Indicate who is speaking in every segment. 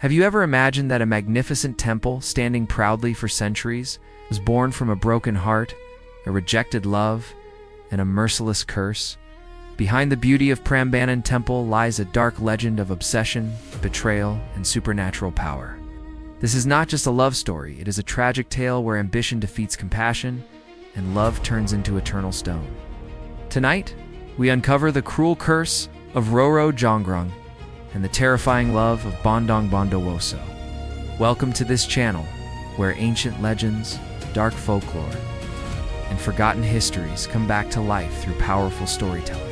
Speaker 1: Have you ever imagined that a magnificent temple, standing proudly for centuries, was born from a broken heart, a rejected love, and a merciless curse? Behind the beauty of Prambanan Temple lies a dark legend of obsession, betrayal, and supernatural power. This is not just a love story, it is a tragic tale where ambition defeats compassion, and love turns into eternal stone. Tonight, we uncover the cruel curse of Roro Jonggrang and the terrifying love of Bandung Bondowoso. Welcome to this channel, where ancient legends, dark folklore, and forgotten histories come back to life through powerful storytelling.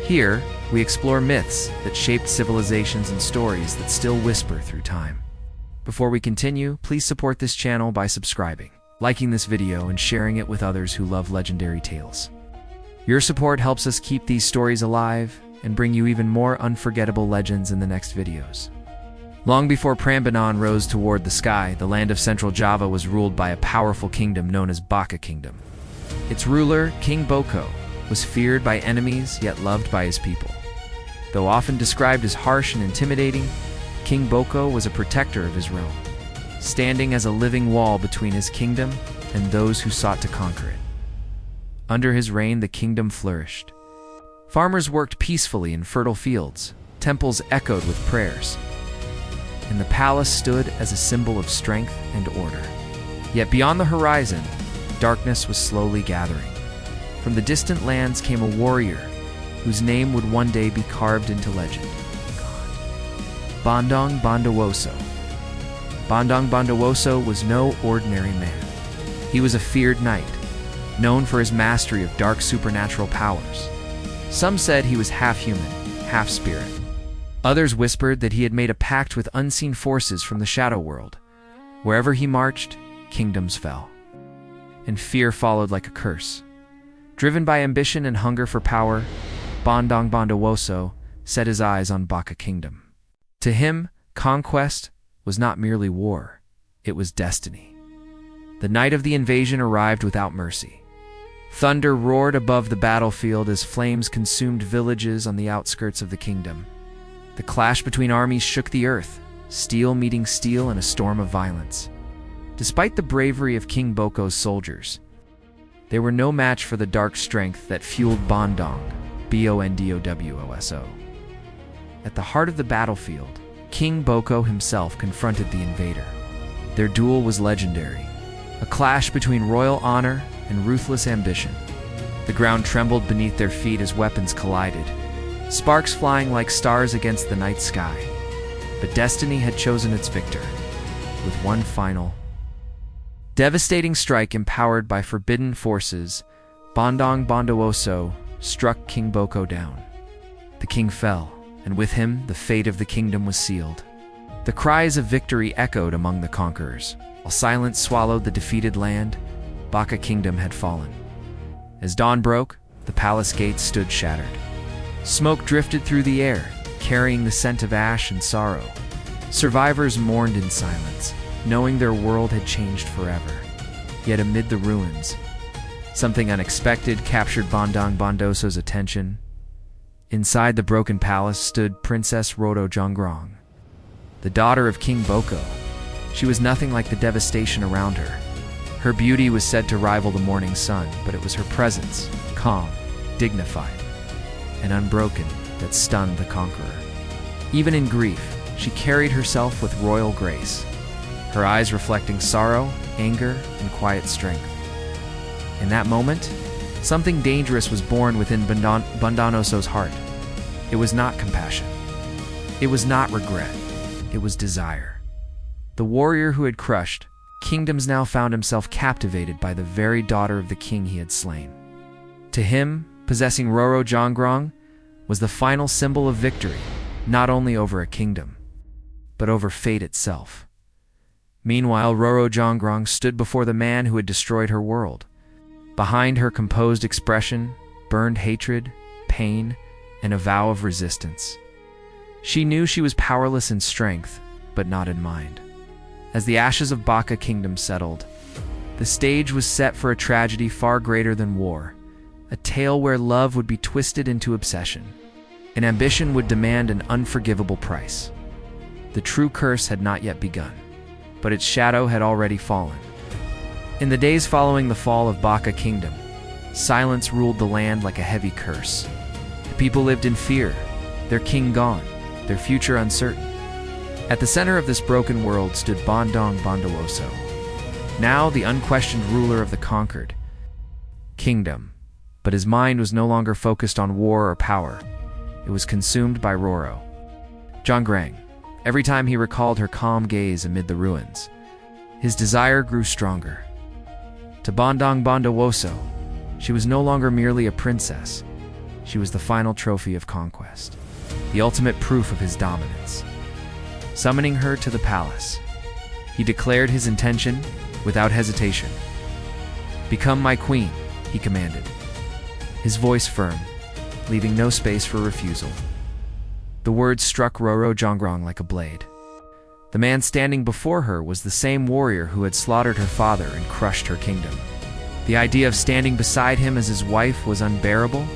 Speaker 1: Here, we explore myths that shaped civilizations and stories that still whisper through time. Before we continue, please support this channel by subscribing, liking this video, and sharing it with others who love legendary tales. Your support helps us keep these stories alive and bring you even more unforgettable legends in the next videos. Long before Prambanan rose toward the sky, the land of Central Java was ruled by a powerful kingdom known as Baka Kingdom. Its ruler, King Boko, was feared by enemies yet loved by his people. Though often described as harsh and intimidating, King Boko was a protector of his realm, standing as a living wall between his kingdom and those who sought to conquer it. Under his reign, the kingdom flourished. Farmers worked peacefully in fertile fields, temples echoed with prayers, and the palace stood as a symbol of strength and order. Yet beyond the horizon, darkness was slowly gathering. From the distant lands came a warrior whose name would one day be carved into legend. Bandung Bondowoso. Bandung Bondowoso was no ordinary man. He was a feared knight, known for his mastery of dark supernatural powers. Some said he was half human, half spirit. Others whispered that he had made a pact with unseen forces from the shadow world. Wherever he marched, kingdoms fell, and fear followed like a curse. Driven by ambition and hunger for power, Bandung Bondowoso set his eyes on Baka Kingdom. To him, conquest was not merely war, it was destiny. The night of the invasion arrived without mercy. Thunder roared above the battlefield as flames consumed villages on the outskirts of the kingdom. The clash between armies shook the earth, steel meeting steel in a storm of violence. Despite the bravery of King Boko's soldiers, they were no match for the dark strength that fueled Bandung, Bondowoso. At the heart of the battlefield, King Boko himself confronted the invader. Their duel was legendary, a clash between royal honor and ruthless ambition. The ground trembled beneath their feet as weapons collided, sparks flying like stars against the night sky. But destiny had chosen its victor, with one final, devastating strike. Empowered by forbidden forces, Bandung Bondowoso struck King Boko down. The king fell, and with him the fate of the kingdom was sealed. The cries of victory echoed among the conquerors. While silence swallowed the defeated land, Baka Kingdom had fallen. As dawn broke, the palace gates stood shattered. Smoke drifted through the air, carrying the scent of ash and sorrow. Survivors mourned in silence, knowing their world had changed forever. Yet amid the ruins, something unexpected captured Bandung Bondowoso's attention. Inside the broken palace stood Princess Roro Jonggrang, the daughter of King Boko. She was nothing like the devastation around her. Her beauty was said to rival the morning sun, but it was her presence, calm, dignified, and unbroken, that stunned the conqueror. Even in grief, she carried herself with royal grace, her eyes reflecting sorrow, anger, and quiet strength. In that moment, something dangerous was born within Bondowoso's heart. It was not compassion. It was not regret. It was desire. The warrior who had crushed kingdoms now found himself captivated by the very daughter of the king he had slain. To him, possessing Roro Jonggrang was the final symbol of victory, not only over a kingdom, but over fate itself. Meanwhile, Roro Jonggrang stood before the man who had destroyed her world. Behind her composed expression burned hatred, pain, and a vow of resistance. She knew she was powerless in strength, but not in mind. As the ashes of Baka Kingdom settled, the stage was set for a tragedy far greater than war, a tale where love would be twisted into obsession, and ambition would demand an unforgivable price. The true curse had not yet begun, but its shadow had already fallen. In the days following the fall of Baka Kingdom, silence ruled the land like a heavy curse. The people lived in fear, their king gone, their future uncertain. At the center of this broken world stood Bandung Bondowoso, now the unquestioned ruler of the conquered kingdom. But his mind was no longer focused on war or power. It was consumed by Roro Jonggrang. Every time he recalled her calm gaze amid the ruins, his desire grew stronger. To Bandung Bondowoso, she was no longer merely a princess. She was the final trophy of conquest, the ultimate proof of his dominance. Summoning her to the palace, he declared his intention without hesitation. "Become my queen," he commanded, his voice firm, leaving no space for refusal. The words struck Roro Jonggrang like a blade. The man standing before her was the same warrior who had slaughtered her father and crushed her kingdom. The idea of standing beside him as his wife was unbearable,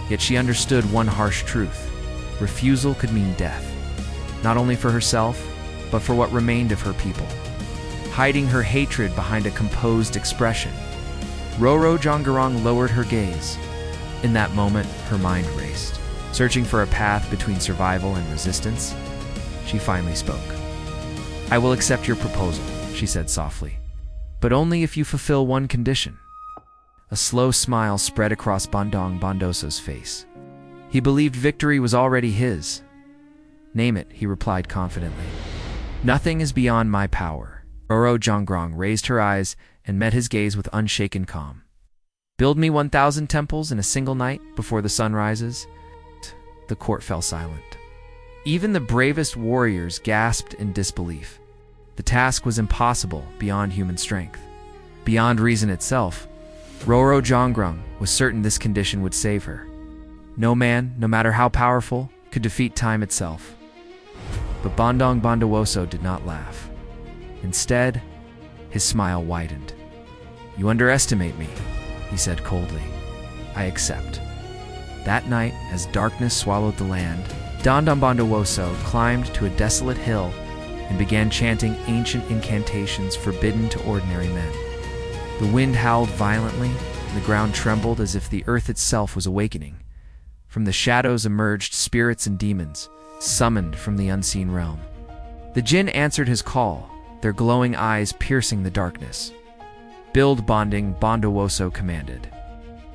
Speaker 1: yet she understood one harsh truth. Refusal could mean death, not only for herself, but for what remained of her people. Hiding her hatred behind a composed expression, Roro Jonggrang lowered her gaze. In that moment, her mind raced. Searching for a path between survival and resistance, she finally spoke. "I will accept your proposal," she said softly, "but only if you fulfill one condition." A slow smile spread across Bandung Bondowoso's face. He believed victory was already his. "Name it," he replied confidently. "Nothing is beyond my power." Roro Jonggrang raised her eyes and met his gaze with unshaken calm. "Build me 1,000 temples in a single night before the sun rises." The court fell silent. Even the bravest warriors gasped in disbelief. The task was impossible, beyond human strength, beyond reason itself. Roro Jonggrang was certain this condition would save her. No man, no matter how powerful, could defeat time itself. But Bandung Bondowoso did not laugh. Instead, his smile widened. "You underestimate me," he said coldly. "I accept." That night, as darkness swallowed the land, Bandung Bondowoso climbed to a desolate hill and began chanting ancient incantations forbidden to ordinary men. The wind howled violently, and the ground trembled as if the earth itself was awakening. From the shadows emerged spirits and demons, summoned from the unseen realm. The jinn answered his call, their glowing eyes piercing the darkness. "Build," Bandung Bondowoso commanded.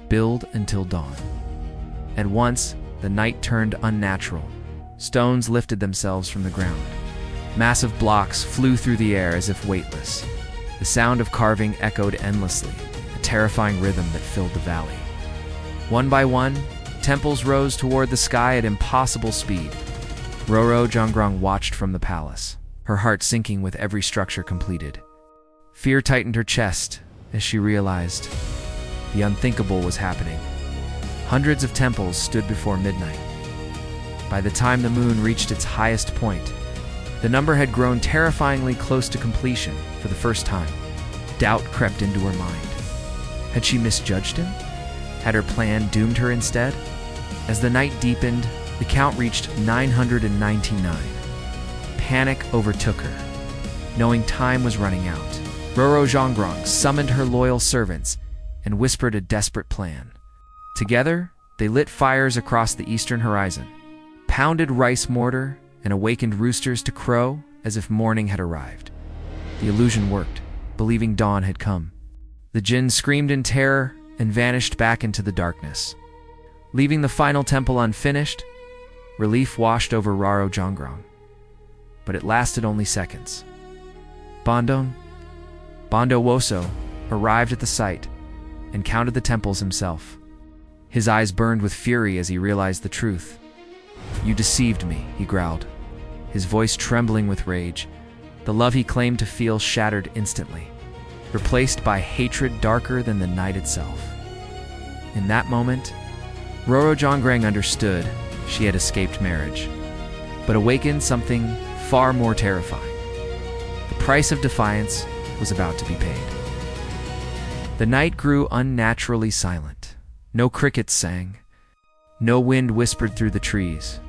Speaker 1: "Build until dawn." At once, the night turned unnatural. Stones lifted themselves from the ground. Massive blocks flew through the air as if weightless. The sound of carving echoed endlessly, a terrifying rhythm that filled the valley. One by one, temples rose toward the sky at impossible speed. Roro Jonggrang watched from the palace, her heart sinking with every structure completed. Fear tightened her chest as she realized the unthinkable was happening. Hundreds of temples stood before midnight. By the time the moon reached its highest point, the number had grown terrifyingly close to completion for the first time. Doubt crept into her mind. Had she misjudged him? Had her plan doomed her instead? As the night deepened, the count reached 999. Panic overtook her. Knowing time was running out, Roro Jonggrang summoned her loyal servants and whispered a desperate plan. Together, they lit fires across the eastern horizon, pounded rice mortar, and awakened roosters to crow as if morning had arrived. The illusion worked, believing dawn had come. The jinn screamed in terror and vanished back into the darkness. Leaving the final temple unfinished, relief washed over Roro Jonggrang. But it lasted only seconds. Bandung Bondowoso arrived at the site and counted the temples himself. His eyes burned with fury as he realized the truth. "You deceived me," he growled, his voice trembling with rage. The love he claimed to feel shattered instantly, replaced by hatred darker than the night itself. In that moment, Roro Jonggrang understood she had escaped marriage, but awakened something far more terrifying. The price of defiance was about to be paid. The night grew unnaturally silent. No crickets sang. No wind whispered through the trees.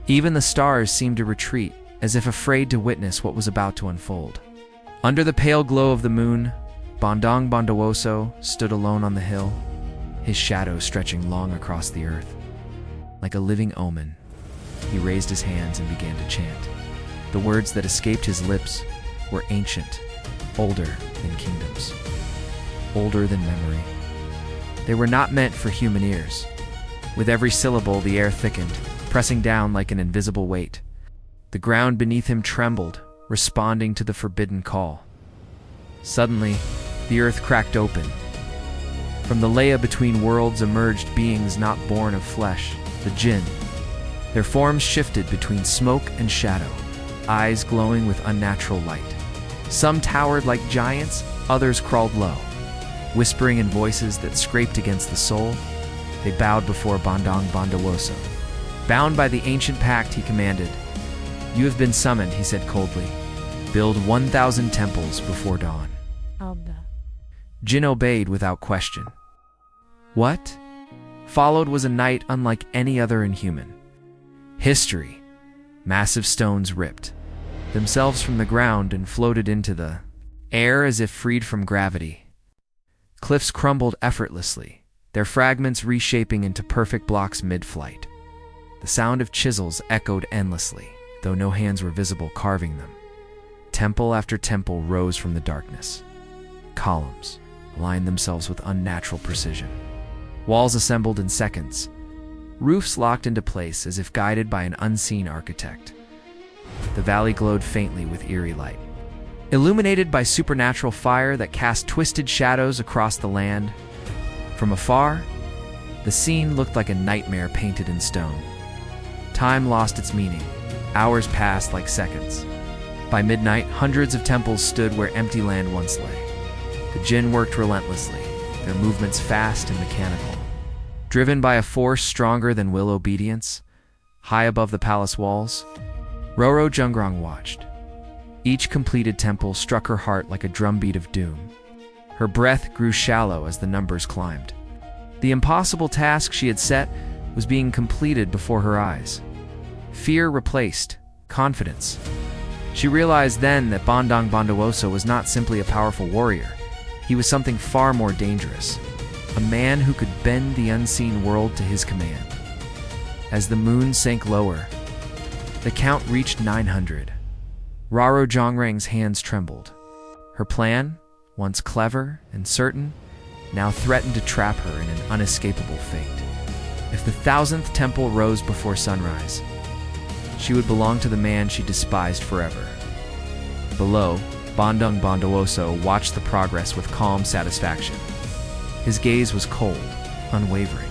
Speaker 1: Even the stars seemed to retreat, as if afraid to witness what was about to unfold. Under the pale glow of the moon, Bandung Bondowoso stood alone on the hill, his shadow stretching long across the earth. Like a living omen, he raised his hands and began to chant. The words that escaped his lips were ancient, older than kingdoms, older than memory. They were not meant for human ears. With every syllable, the air thickened, pressing down like an invisible weight. The ground beneath him trembled, responding to the forbidden call. Suddenly, the earth cracked open. From the Leia between worlds emerged beings not born of flesh, the Jinn. Their forms shifted between smoke and shadow, eyes glowing with unnatural light. Some towered like giants, others crawled low. Whispering in voices that scraped against the soul, they bowed before Bandung Bondowoso. Bound by the ancient pact, he commanded. "You have been summoned," he said coldly. "Build 1,000 temples before dawn." Jinn obeyed without question. What followed was a night unlike any other in human history. Massive stones ripped themselves from the ground and floated into the air as if freed from gravity. Cliffs crumbled effortlessly, their fragments reshaping into perfect blocks mid-flight. The sound of chisels echoed endlessly, though no hands were visible carving them. Temple after temple rose from the darkness. Columns aligned themselves with unnatural precision. Walls assembled in seconds. Roofs locked into place as if guided by an unseen architect. The valley glowed faintly with eerie light, illuminated by supernatural fire that cast twisted shadows across the land. From afar, the scene looked like a nightmare painted in stone. Time lost its meaning. Hours passed like seconds. By midnight, hundreds of temples stood where empty land once lay. The Jinn worked relentlessly, their movements fast and mechanical. Driven by a force stronger than will obedience, high above the palace walls, Roro Jonggrang watched. Each completed temple struck her heart like a drumbeat of doom. Her breath grew shallow as the numbers climbed. The impossible task she had set was being completed before her eyes. Fear replaced confidence. She realized then that Bandung Bondowoso was not simply a powerful warrior. He was something far more dangerous, a man who could bend the unseen world to his command. As the moon sank lower, the count reached 900. Roro Jonggrang's hands trembled. Her plan, once clever and certain, now threatened to trap her in an unescapable fate. If the 1,000th temple rose before sunrise, she would belong to the man she despised forever. Below, Bandung Bondowoso watched the progress with calm satisfaction. His gaze was cold, unwavering.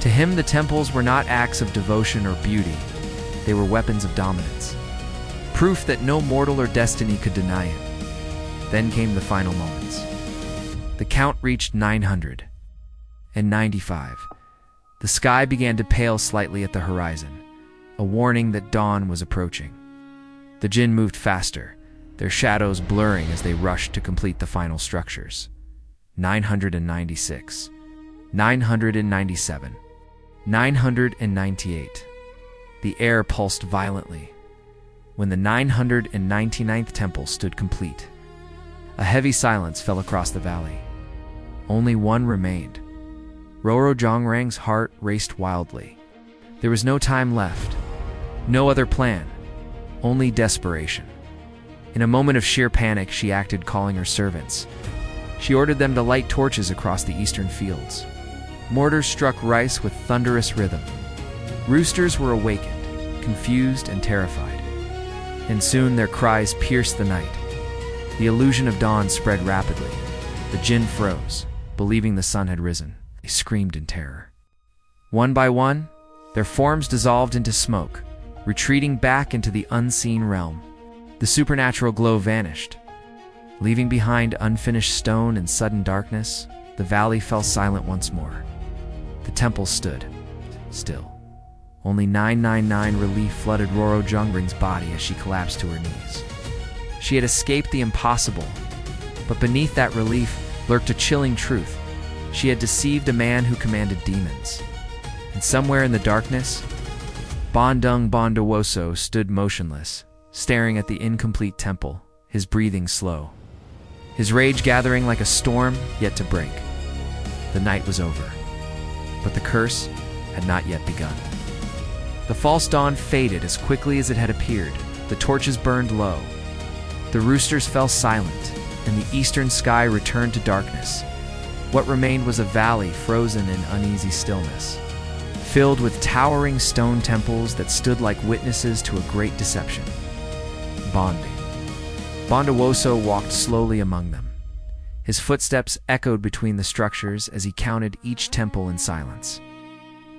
Speaker 1: To him, the temples were not acts of devotion or beauty. They were weapons of dominance. Proof that no mortal or destiny could deny him. Then came the final moments. The count reached 995. The sky began to pale slightly at the horizon, a warning that dawn was approaching. The Jinn moved faster, their shadows blurring as they rushed to complete the final structures. 996, 997, 998. The air pulsed violently. When the 999th temple stood complete, a heavy silence fell across the valley. Only one remained. Roro Jonggrang's heart raced wildly. There was no time left, no other plan, only desperation. In a moment of sheer panic, she acted, calling her servants. She ordered them to light torches across the eastern fields. Mortars struck rice with thunderous rhythm. Roosters were awakened, confused and terrified. And soon their cries pierced the night. The illusion of dawn spread rapidly. The Jinn froze, believing the sun had risen. They screamed in terror. One by one, their forms dissolved into smoke, retreating back into the unseen realm. The supernatural glow vanished. Leaving behind unfinished stone and sudden darkness, the valley fell silent once more. The temple stood still. Only 999 relief flooded Roro Jonggrang's body as she collapsed to her knees. She had escaped the impossible, but beneath that relief lurked a chilling truth. She had deceived a man who commanded demons. And somewhere in the darkness, Bandung Bondowoso stood motionless, staring at the incomplete temple, his breathing slow, his rage gathering like a storm yet to break. The night was over, but the curse had not yet begun. The false dawn faded as quickly as it had appeared. The torches burned low. The roosters fell silent, and the eastern sky returned to darkness. What remained was a valley frozen in uneasy stillness, filled with towering stone temples that stood like witnesses to a great deception. Bondowoso walked slowly among them. His footsteps echoed between the structures as he counted each temple in silence.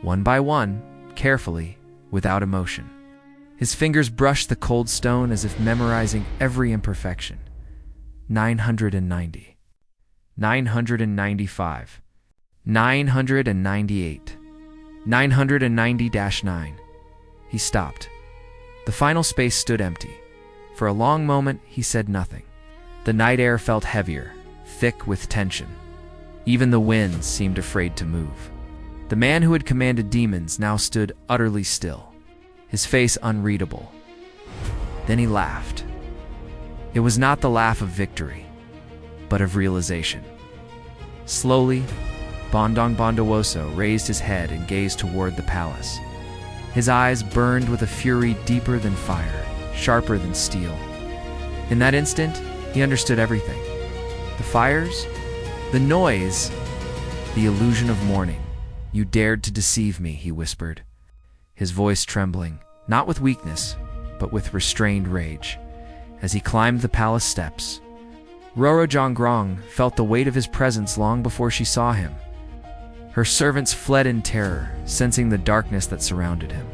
Speaker 1: One by one, carefully, without emotion. His fingers brushed the cold stone as if memorizing every imperfection. 990. 995. 998. 990-9. He stopped. The final space stood empty. For a long moment, he said nothing. The night air felt heavier, thick with tension. Even the winds seemed afraid to move. The man who had commanded demons now stood utterly still, his face unreadable. Then he laughed. It was not the laugh of victory, but of realization. Slowly, Bandung Bondowoso raised his head and gazed toward the palace. His eyes burned with a fury deeper than fire, sharper than steel. In that instant, he understood everything. The fires, the noise, the illusion of morning. "You dared to deceive me," he whispered, his voice trembling, not with weakness, but with restrained rage. As he climbed the palace steps, Roro Jonggrang felt the weight of his presence long before she saw him. Her servants fled in terror, sensing the darkness that surrounded him.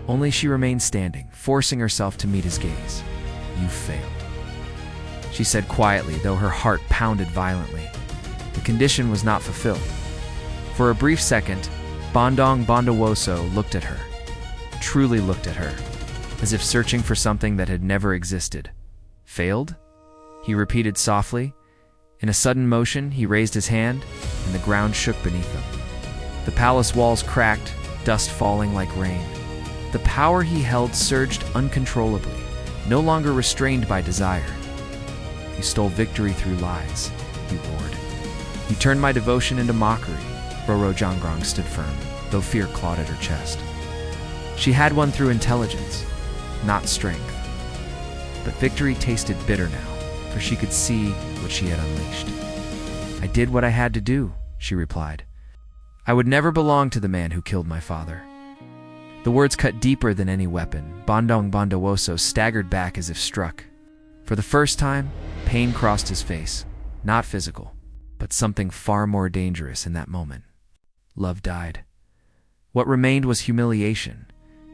Speaker 1: Only she remained standing, forcing herself to meet his gaze. "You failed," she said quietly, though her heart pounded violently. The condition was not fulfilled. For a brief second, Bandung Bondowoso looked at her, truly looked at her, as if searching for something that had never existed. "Failed?" he repeated softly. In a sudden motion, he raised his hand, and the ground shook beneath him. The palace walls cracked, dust falling like rain. The power he held surged uncontrollably, no longer restrained by desire. "You stole victory through lies," he roared. "You turned my devotion into mockery." Roro Jonggrang stood firm, though fear clawed at her chest. She had won through intelligence, not strength. But victory tasted bitter now, for she could see what she had unleashed. "I did what I had to do," she replied. "I would never belong to the man who killed my father." The words cut deeper than any weapon. Bandung Bondowoso staggered back as if struck. For the first time, pain crossed his face. Not physical, but something far more dangerous in that moment. Love died. What remained was humiliation,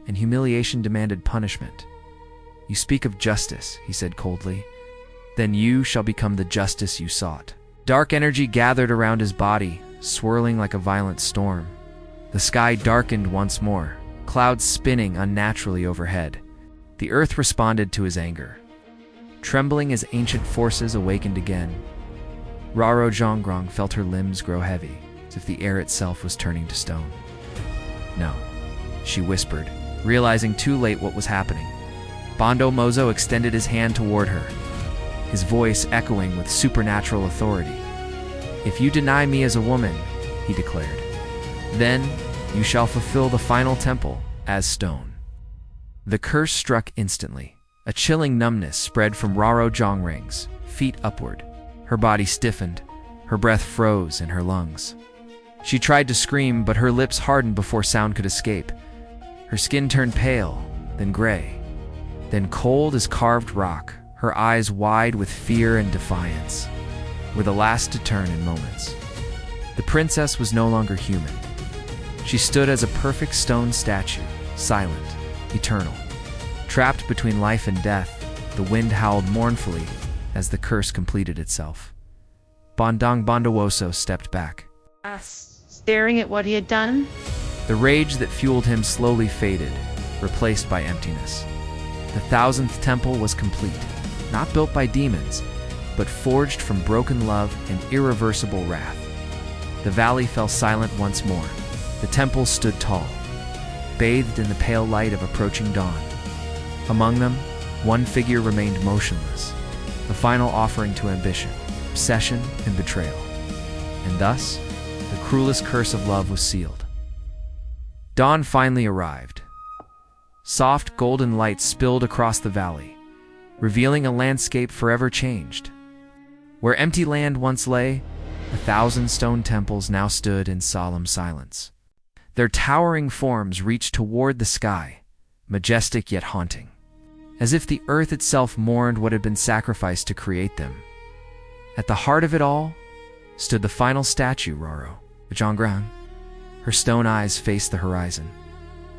Speaker 1: and humiliation demanded punishment. "You speak of justice," he said coldly. "Then you shall become the justice you sought." Dark energy gathered around his body, swirling like a violent storm. The sky darkened once more, clouds spinning unnaturally overhead. The earth responded to his anger. Trembling as ancient forces awakened again, Roro Jonggrang felt her limbs grow heavy, as if the air itself was turning to stone. "No," she whispered, realizing too late what was happening. Bondowoso extended his hand toward her, his voice echoing with supernatural authority. "If you deny me as a woman," he declared, "then you shall fulfill the final temple as stone." The curse struck instantly. A chilling numbness spread from Roro Jonggrang's feet upward. Her body stiffened, her breath froze in her lungs. She tried to scream, but her lips hardened before sound could escape. Her skin turned pale, then gray, then cold as carved rock, her eyes wide with fear and defiance, were the last to turn in moments. The princess was no longer human. She stood as a perfect stone statue, silent, eternal. Trapped between life and death, the wind howled mournfully as the curse completed itself. Bandung Bondowoso stepped back.
Speaker 2: Staring at what he had done?
Speaker 1: The rage that fueled him slowly faded, replaced by emptiness. The 1000th temple was complete, not built by demons, but forged from broken love and irreversible wrath. The valley fell silent once more. The temple stood tall, bathed in the pale light of approaching dawn. Among them, one figure remained motionless, the final offering to ambition, obsession, and betrayal. And thus, the cruelest curse of love was sealed. Dawn finally arrived. Soft golden light spilled across the valley, revealing a landscape forever changed. Where empty land once lay, 1,000 stone temples now stood in solemn silence. Their towering forms reached toward the sky, majestic yet haunting, as if the earth itself mourned what had been sacrificed to create them. At the heart of it all stood the final statue, Roro Jonggrang. Her stone eyes faced the horizon,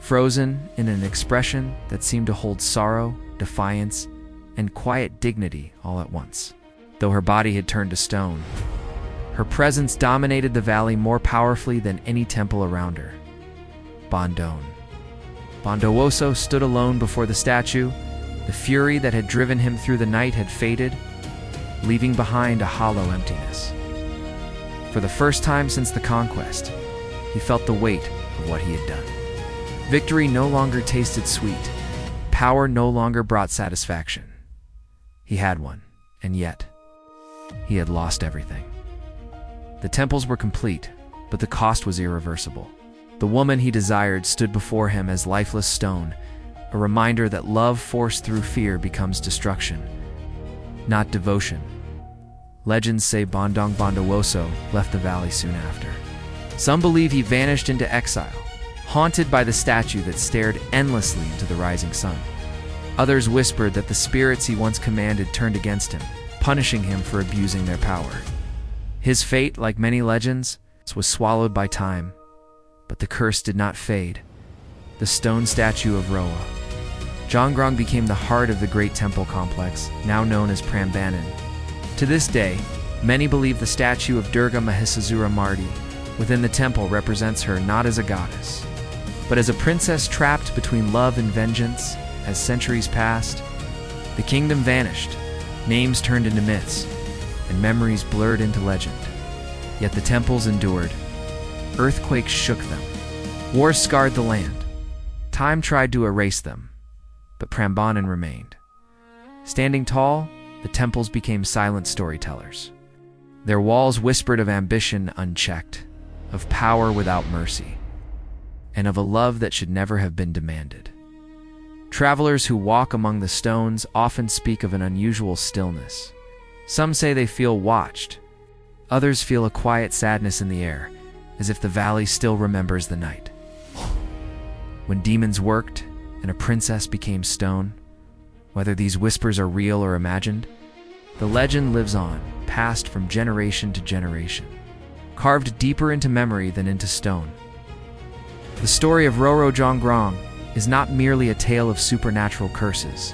Speaker 1: frozen in an expression that seemed to hold sorrow, defiance, and quiet dignity all at once. Though her body had turned to stone, her presence dominated the valley more powerfully than any temple around her. Bandung Bondowoso stood alone before the statue. The fury that had driven him through the night had faded, leaving behind a hollow emptiness. For the first time since the conquest, he felt the weight of what he had done. Victory no longer tasted sweet. Power no longer brought satisfaction. He had one, and yet, he had lost everything. The temples were complete, but the cost was irreversible. The woman he desired stood before him as lifeless stone, a reminder that love forced through fear becomes destruction, not devotion. Legends say Bandung Bondowoso left the valley soon after. Some believe he vanished into exile, haunted by the statue that stared endlessly into the rising sun. Others whispered that the spirits he once commanded turned against him, punishing him for abusing their power. His fate, like many legends, was swallowed by time, but the curse did not fade. The stone statue of Roro Jonggrang became the heart of the great temple complex, now known as Prambanan. To this day, many believe the statue of Durga Mahesasura Mardi within the temple represents her not as a goddess, but as a princess trapped between love and vengeance. As centuries passed, the kingdom vanished, names turned into myths, and memories blurred into legend. Yet the temples endured. Earthquakes shook them. Wars scarred the land. Time tried to erase them, but Prambanan remained. Standing tall, the temples became silent storytellers. Their walls whispered of ambition unchecked, of power without mercy, and of a love that should never have been demanded. Travelers who walk among the stones often speak of an unusual stillness. Some say they feel watched. Others feel a quiet sadness in the air, as if the valley still remembers the night. When demons worked and a princess became stone, whether these whispers are real or imagined, the legend lives on, passed from generation to generation, carved deeper into memory than into stone. The story of Roro Jonggrang is not merely a tale of supernatural curses.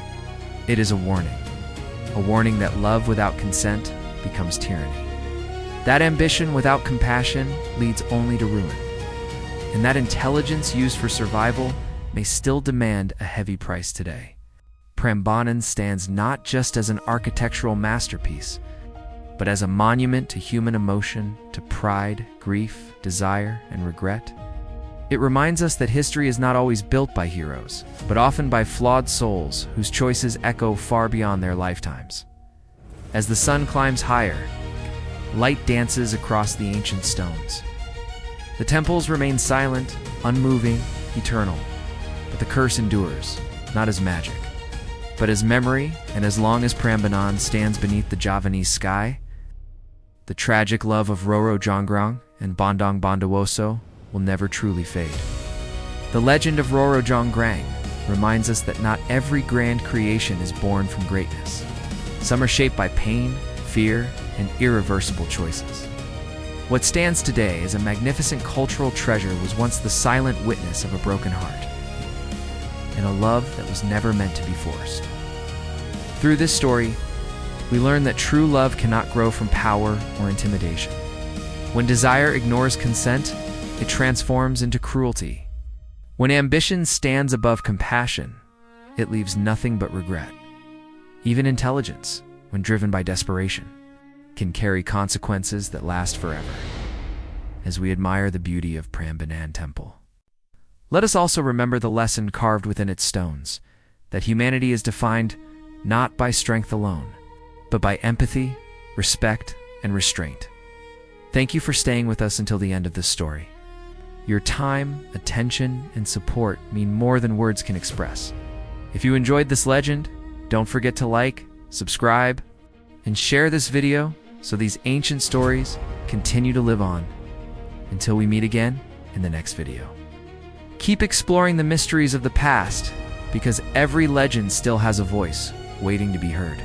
Speaker 1: It is a warning that love without consent becomes tyranny, that ambition without compassion leads only to ruin, and that intelligence used for survival may still demand a heavy price today. Prambanan stands not just as an architectural masterpiece, but as a monument to human emotion, to pride, grief, desire, and regret. It reminds us that history is not always built by heroes, but often by flawed souls whose choices echo far beyond their lifetimes. As the sun climbs higher, light dances across the ancient stones. The temples remain silent, unmoving, eternal, but the curse endures, not as magic, but as memory, and as long as Prambanan stands beneath the Javanese sky, the tragic love of Roro Jonggrang and Bandung Bondowoso will never truly fade. The legend of Roro Jonggrang reminds us that not every grand creation is born from greatness. Some are shaped by pain, fear, and irreversible choices. What stands today as a magnificent cultural treasure was once the silent witness of a broken heart, and a love that was never meant to be forced. Through this story, we learn that true love cannot grow from power or intimidation. When desire ignores consent, it transforms into cruelty. When ambition stands above compassion, it leaves nothing but regret. Even intelligence, when driven by desperation, can carry consequences that last forever. As we admire the beauty of Prambanan Temple, Let us also remember the lesson carved within its stones, that humanity is defined not by strength alone, but by empathy, respect, and restraint. Thank you for staying with us until the end of this story. Your time, attention, and support mean more than words can express. If you enjoyed this legend, don't forget to like, subscribe, and share this video so these ancient stories continue to live on. Until we meet again in the next video. Keep exploring the mysteries of the past, because every legend still has a voice waiting to be heard.